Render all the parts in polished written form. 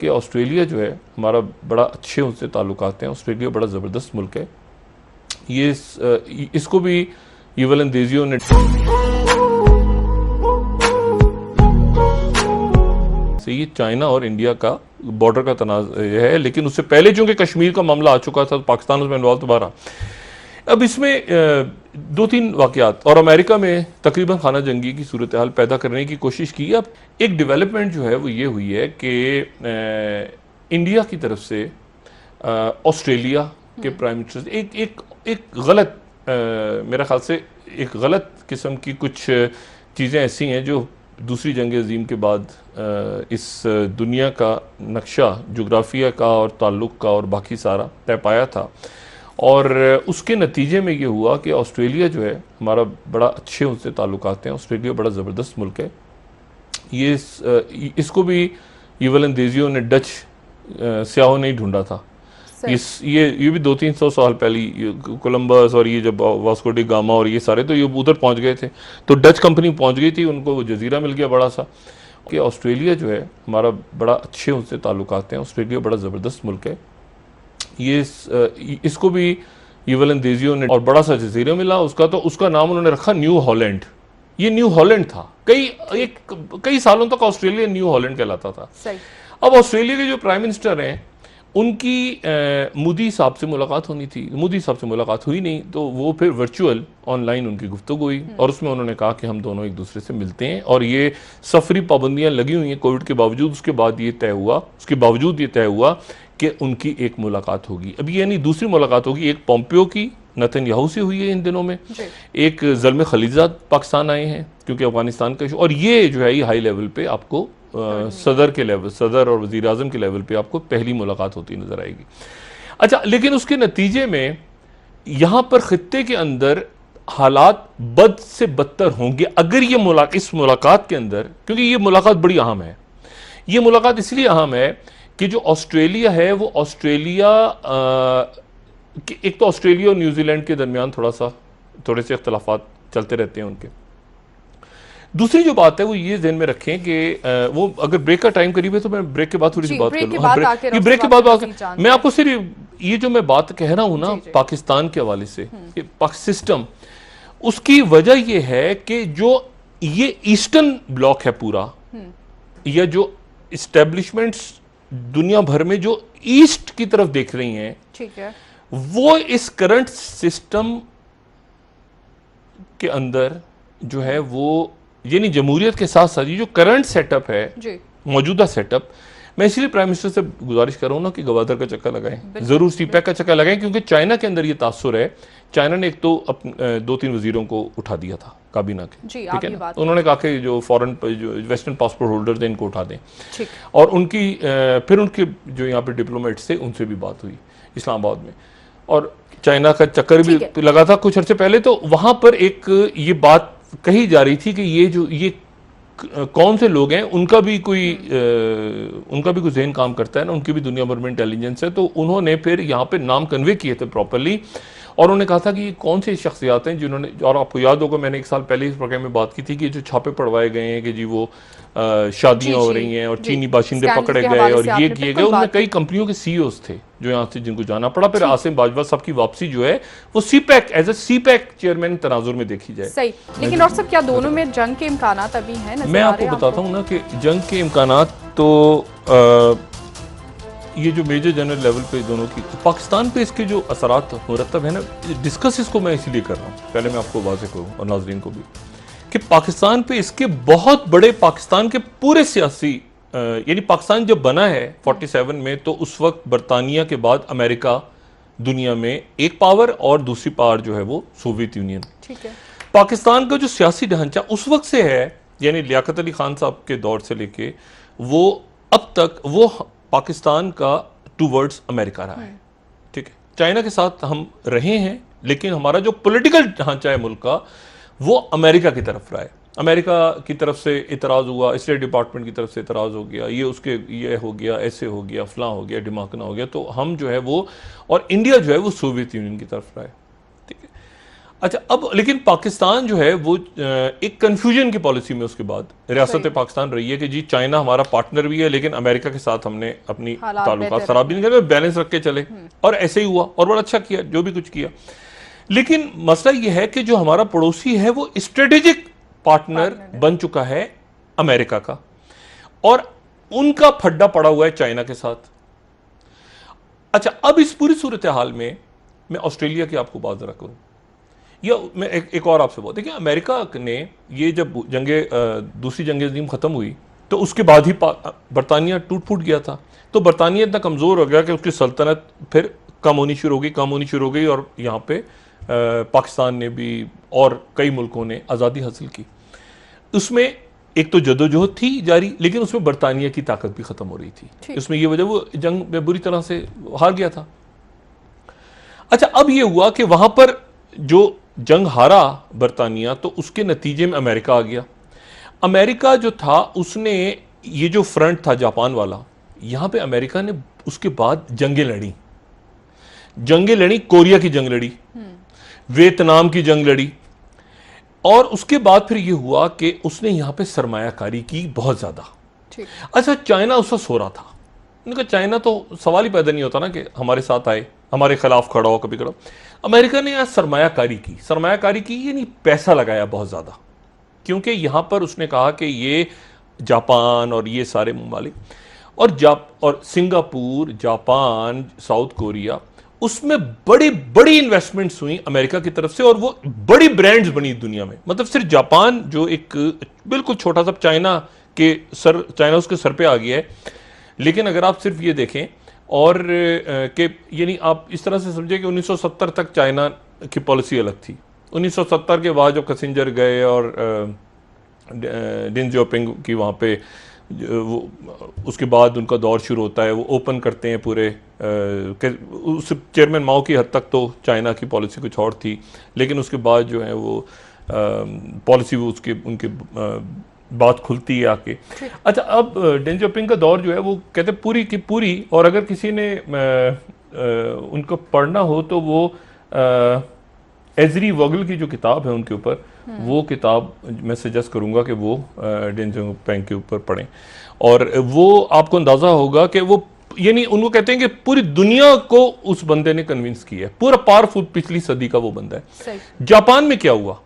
कि ऑस्ट्रेलिया जो है हमारा बड़ा अच्छे उनसे ताल्लुकात हैं। ऑस्ट्रेलिया बड़ा ज़बरदस्त मुल्क है। इसको भी युवल अंदेजियों ने ये चाइना और इंडिया का बॉर्डर का तनाज़ है, लेकिन उससे पहले चूंकि कश्मीर का मामला आ चुका था तो पाकिस्तान उसमें इन्वॉल्व दोबारा। अब इसमें दो तीन वाक़यात और अमेरिका में तकरीबन खाना जंगी की सूरत हाल पैदा करने की कोशिश की। अब एक डेवलपमेंट जो है वो ये हुई है कि इंडिया की तरफ से ऑस्ट्रेलिया के प्राइम मिनिस्टर एक एक एक गलत मेरा ख्याल से एक गलत किस्म की कुछ चीज़ें ऐसी हैं जो दूसरी जंग अज़ीम के बाद इस दुनिया का नक्शा जोग्राफिया का और ताल्लुक़ का और बाकी सारा तय पाया था। और उसके नतीजे में ये हुआ कि ऑस्ट्रेलिया जो है हमारा बड़ा अच्छे उनसे ताल्लुकात हैं। ऑस्ट्रेलिया बड़ा ज़बरदस्त मुल्क है। इसको भी युवल अंदेजियों ने डच स्याहों ने ही ढूंढा था। ये भी 200-300 साल पहले कोलंबस और ये जब वास्को डी गामा और ये सारे तो ये उधर पहुंच गए थे, तो डच कंपनी पहुंच गई थी, उनको वो जजीरा मिल गया बड़ा सा। कि ऑस्ट्रेलिया जो है हमारा बड़ा अच्छे उनसे ताल्लुकात हैं। ऑस्ट्रेलिया बड़ा ज़बरदस्त मुल्क है। इसको भी युवल अंदेजियों ने और बड़ा सा जजीरा मिला उसका, तो उसका नाम उन्होंने रखा न्यू हॉलैंड। ये न्यू हॉलैंड था। कई सालों तक ऑस्ट्रेलिया न्यू हॉलैंड कहलाता था। अब ऑस्ट्रेलिया के जो प्राइम मिनिस्टर हैं उनकी मोदी साहब से मुलाकात होनी थी। मोदी साहब से मुलाकात हुई नहीं, तो वो फिर वर्चुअल ऑनलाइन उनकी गुफ्तगू हुई और उसमें उन्होंने कहा कि हम दोनों एक दूसरे से मिलते हैं। और ये सफरी पाबंदियां लगी हुई हैं कोविड के बावजूद, उसके बावजूद ये तय हुआ कि उनकी एक मुलाकात होगी। अब ये यानी दूसरी मुलाकात होगी। एक पोम्पियो की नेतन्याहू से हुई है इन दिनों में, एक ज़ल्मे खलीजात पाकिस्तान आए हैं क्योंकि अफगानिस्तान का इशू, और ये जो है ये हाई लेवल पे आपको सदर और वज़ीर आज़म के लेवल पे आपको पहली मुलाकात होती नजर आएगी। अच्छा, लेकिन उसके नतीजे में यहां पर खित्ते के अंदर हालात बद से बदतर होंगे अगर ये इस मुलाकात के अंदर, क्योंकि ये मुलाकात बड़ी अहम है। ये मुलाकात इसलिए अहम है कि जो ऑस्ट्रेलिया है वो एक तो ऑस्ट्रेलिया और न्यूजीलैंड के दरमियान थोड़े से इख्तलाफात चलते रहते हैं उनके। दूसरी जो बात है वो ये ध्यान में रखें कि वो अगर ब्रेक का टाइम करीब है तो मैं ब्रेक के बाद थोड़ी सी बात करूँ। ब्रेक के बाद मैं आपको सिर्फ ये जो मैं बात कह रहा हूँ ना पाकिस्तान के हवाले से सिस्टम, उसकी वजह ये है कि जो ये ईस्टर्न ब्लॉक है पूरा, या जो इस्टेब्लिशमेंट्स दुनिया भर में जो ईस्ट की तरफ देख रही हैं, ठीक है, वो इस करंट सिस्टम के अंदर जो है वो यानी जमहूरियत के साथ साथ ये जो करंट सेटअप है, मौजूदा सेटअप, मैं इसलिए प्राइम मिनिस्टर से गुजारिश कर रहा हूं ना कि गवादर का चक्कर लगाएं, जरूर सीपैक का चक्कर लगाएं, क्योंकि चाइना के अंदर ये तासुर है। चाइना ने एक तो 2-3 वजीरों को उठा दिया था काबीना के, ठीक है ना, उन्होंने कहा कि जो वेस्टर्न पासपोर्ट होल्डर थे इनको उठा दें, और फिर उनके जो यहाँ पे डिप्लोमेट्स थे उनसे भी बात हुई इस्लामाबाद में, और चाइना का चक्कर भी लगा था कुछ अर्से पहले। तो वहां पर एक ये बात कही जा रही थी कि ये कौन से लोग हैं, उनका भी कोई जहन काम करता है ना, उनकी भी दुनिया भर में इंटेलिजेंस है। तो उन्होंने फिर यहाँ पे नाम कन्वे किए थे प्रॉपरली, और उन्होंने कहा था कि ये कौन से शख्सियात हैं जिन्होंने, और आपको याद होगा मैंने 1 साल पहले इस प्रोग्राम में बात की थी कि जो छापे पड़वाए गए हैं कि जी वो शादियां हो रही हैं और चीनी बाशिंदे पकड़े गए और ये किए गए, उनमें कई कंपनियों के सीईओज थे जो यहाँ से जिनको जाना पड़ा। फिर आसिम बाजवा साहब की वापसी जो है वो CPEC as a CPEC chairman तनाजुर में देखी जाए। सही, लेकिन और सब क्या दोनों में जंग के इम्कानात अभी हैं? मैं आपको बताता हूँ ना कि जंग के इम्कानात तो ये जो मेजर जनरल लेवल पे दोनों की, तो पाकिस्तान पे इसके जो असरात मुरतब है ना, डिस्कस इसको मैं इसलिए कर रहा हूँ, पहले मैं आपको वाज़ेह करूँ और नाज़रीन को भी, कि पाकिस्तान पे इसके बहुत बड़े, पाकिस्तान के पूरे सियासी यानी पाकिस्तान जब बना है 47 में, तो उस वक्त बरतानिया के बाद अमेरिका दुनिया में एक पावर और दूसरी पावर जो है वो सोवियत यूनियन। ठीक है, पाकिस्तान का जो सियासी ढांचा उस वक्त से है, यानी लियाकत अली खान साहब के दौर से लेके वो अब तक, वो पाकिस्तान का टूवर्ड्स अमेरिका रहा है। ठीक है, चाइना के साथ हम रहे हैं, लेकिन हमारा जो पॉलिटिकल ढांचा है मुल्क का वो अमेरिका की तरफ रहा है। अमेरिका की तरफ से इतराज़ हुआ, स्टेट डिपार्टमेंट की तरफ से इतराज़ हो गया, ये हो गया, ऐसे हो गया, फलां हो गया, दिमागना हो गया, तो हम जो है वो, और इंडिया जो है वो सोवियत यूनियन की तरफ रहा है। ठीक है, अच्छा, अब लेकिन पाकिस्तान जो है वो एक कंफ्यूजन की पॉलिसी में उसके बाद रियासत पाकिस्तान रही है कि जी चाइना हमारा पार्टनर भी है लेकिन अमेरिका के साथ हमने अपनी ताल्लुकात खराब भी नहीं करे, बैलेंस रख के चले, और ऐसे ही हुआ और बड़ा अच्छा किया जो भी कुछ किया। लेकिन मसला यह है कि जो हमारा पड़ोसी है वो स्ट्रेटेजिक पार्टनर बन चुका है अमेरिका का, और उनका फड्डा पड़ा हुआ है चाइना के साथ। अच्छा, अब इस पूरी सूरत हाल में मैं ऑस्ट्रेलिया की आपको बात जरा करूं, या मैं एक और आपसे बात, देखिए अमेरिका ने ये जब दूसरी जंग अज़ीम ख़त्म हुई तो उसके बाद ही बरतानिया टूट फूट गया था। तो बरतानिया इतना कमज़ोर हो गया कि उसकी सल्तनत फिर कम होनी शुरू हो गई, और यहाँ पे पाकिस्तान ने भी और कई मुल्कों ने आज़ादी हासिल की। उसमें एक तो जदोजहद थी जारी, लेकिन उसमें बरतानिया की ताकत भी ख़त्म हो रही थी। उसमें ये वजह वो जंग में बुरी तरह से हार गया था। अच्छा, अब ये हुआ कि वहाँ पर जो जंग हारा बरतानिया, तो उसके नतीजे में अमेरिका आ गया। अमेरिका जो था उसने ये जो फ्रंट था जापान वाला, यहाँ पे अमेरिका ने उसके बाद जंगें लड़ी, कोरिया की जंग लड़ी, वियतनाम की जंग लड़ी, और उसके बाद फिर ये हुआ कि उसने यहाँ पे सरमायाकारी की बहुत ज़्यादा। अच्छा, चाइना उस वक्त सो रहा था। उनका चाइना तो सवाल ही पैदा नहीं होता ना कि हमारे साथ आए, हमारे खिलाफ खड़ा हो कभी खड़ा। अमेरिका ने यहाँ सरमायाकारी की यानी पैसा लगाया बहुत ज़्यादा, क्योंकि यहाँ पर उसने कहा कि ये जापान और ये सारे ममालिक और सिंगापुर, जापान, साउथ कोरिया, उसमें बड़ी बड़ी इन्वेस्टमेंट्स हुई अमेरिका की तरफ से, और वो बड़ी ब्रांड्स बनी दुनिया में। मतलब सिर्फ जापान जो एक बिल्कुल छोटा सा चाइना उसके सर पे आ गया है, लेकिन अगर आप सिर्फ ये देखें और कि यानी आप इस तरह से समझे कि 1970 तक चाइना की पॉलिसी अलग थी। 1970 के बाद जो किसिंजर गए और डेंग जियाओपिंग की वहाँ पे उसके बाद उनका दौर शुरू होता है, वो ओपन करते हैं पूरे उस चेयरमैन माओ की हद तक तो चाइना की पॉलिसी कुछ और थी, लेकिन उसके बाद जो है वो पॉलिसी वो उनके बात खुलती है आके। अच्छा, अब डेंग जियाओपिंग का दौर जो है वो कहते पूरी की पूरी, और अगर किसी ने उनको पढ़ना हो तो वो एजरी वोगल की जो किताब है उनके ऊपर, वो किताब मैं सजेस्ट करूंगा कि वो डेंग जियाओपिंग के ऊपर पढ़ें, और वो आपको अंदाजा होगा कि वो यानी उनको कहते हैं कि पूरी दुनिया को उस बंदे ने कन्विंस किया है, पूरा पावरफुल पिछली सदी का वो बंदा है। जापान में क्या हुआ,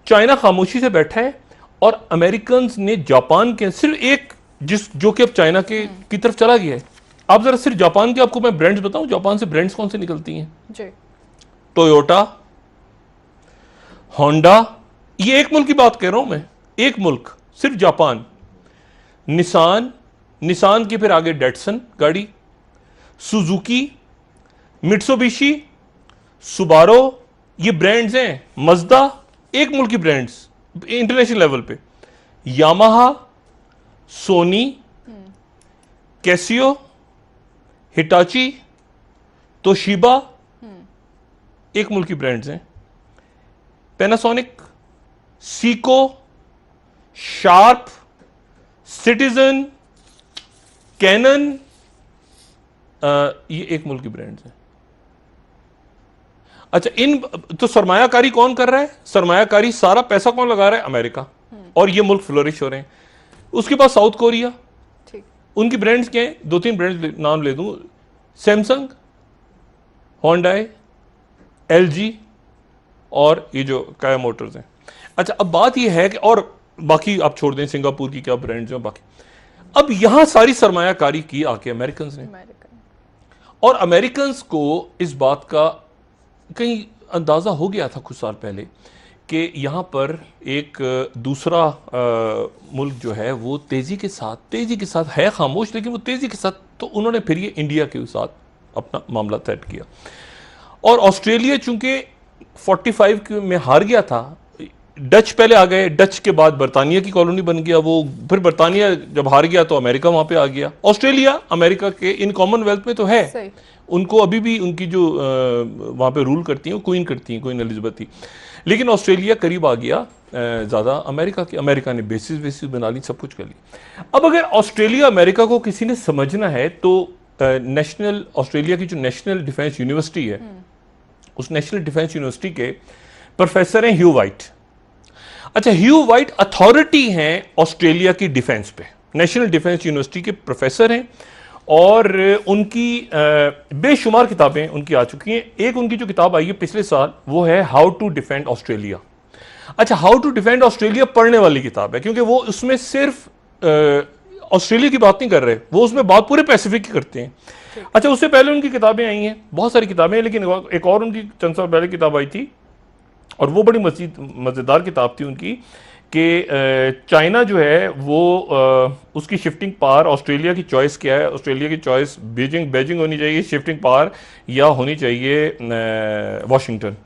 चाइना खामोशी से बैठा है और अमेरिकन ने जापान के सिर्फ एक जो कि अब चाइना की तरफ चला गया है। आप जरा सिर्फ जापान के आपको मैं ब्रांड्स बताऊं, जापान से ब्रांड्स कौन से निकलती हैं जी? टोयोटा, होंडा, ये एक मुल्क की बात कह रहा हूं मैं, एक मुल्क सिर्फ जापान। निसान की फिर आगे डेटसन गाड़ी, सुजुकी, मित्सुबिशी, सुबारो, ये ब्रांड्स हैं। मज़दा, एक मुल्क की ब्रांड्स इंटरनेशनल लेवल पे। Yamaha, Sony, Casio, Hitachi, Toshiba, एक मुल्क की ब्रांड्स हैं। Panasonic, Seiko, Sharp, Citizen, Canon, ये एक मुल्क की ब्रांड्स हैं। अच्छा, इन तो सरमायाकारी कौन कर रहा है? सरमायाकारी सारा पैसा कौन लगा रहा है? अमेरिका, और ये मुल्क फ्लोरिश हो रहे हैं। उसके बाद साउथ कोरिया, उनकी ब्रांड्स क्या हैं? दो तीन ब्रांड्स नाम ले दूं, सैमसंग, होंडाई, एलजी, और ये जो काया मोटर्स हैं। अच्छा, अब बात ये है कि और बाकी आप छोड़ दें सिंगापुर की क्या ब्रांड्स हैं बाकी, अब यहां सारी सरमायाकारी की आके अमेरिकन ने, और अमेरिकन को इस बात का कहीं अंदाजा हो गया था कुछ साल पहले कि यहां पर एक दूसरा मुल्क जो है वो तेजी के साथ है खामोश, लेकिन वो तेजी के साथ, तो उन्होंने फिर ये इंडिया के साथ अपना मामला तय किया। और ऑस्ट्रेलिया चूंकि 45 में हार गया था, डच पहले आ गए, डच के बाद बरतानिया की कॉलोनी बन गया वो, फिर बरतानिया जब हार गया तो अमेरिका वहां पे आ गया। ऑस्ट्रेलिया अमेरिका के इन कॉमनवेल्थ में तो है, उनको अभी भी उनकी जो वहां पे रूल करती हैं क्वीन करती हैं, क्वीन एलिजाबेथ थी, लेकिन ऑस्ट्रेलिया करीब आ गया ज़्यादा अमेरिका के। अमेरिका ने बेसिस बना ली, सब कुछ कर ली। अब अगर ऑस्ट्रेलिया अमेरिका को किसी ने समझना है तो ऑस्ट्रेलिया की जो नेशनल डिफेंस यूनिवर्सिटी है, उस नेशनल डिफेंस यूनिवर्सिटी के प्रोफेसर हैं ह्यू वाइट। अच्छा, ह्यू वाइट अथॉरिटी हैं ऑस्ट्रेलिया की डिफेंस पे, नेशनल डिफेंस यूनिवर्सिटी के प्रोफेसर हैं और उनकी बेशुमार किताबें उनकी आ चुकी हैं। एक उनकी जो किताब आई है पिछले साल वो है हाउ टू डिफेंड ऑस्ट्रेलिया। अच्छा, हाउ टू डिफेंड ऑस्ट्रेलिया पढ़ने वाली किताब है, क्योंकि वो उसमें सिर्फ ऑस्ट्रेलिया की बात नहीं कर रहे, वो उसमें बात पूरे पैसिफिक की करते हैं। अच्छा, उससे पहले उनकी किताबें आई हैं, बहुत सारी किताबें हैं, लेकिन एक और उनकी चंद साल पहले किताब आई थी और वो बड़ी मज़ेदार किताब थी उनकी कि चाइना जो है वो उसकी शिफ्टिंग पावर, ऑस्ट्रेलिया की चॉइस क्या है, ऑस्ट्रेलिया की चॉइस बीजिंग होनी चाहिए शिफ्टिंग पावर, या होनी चाहिए वाशिंगटन।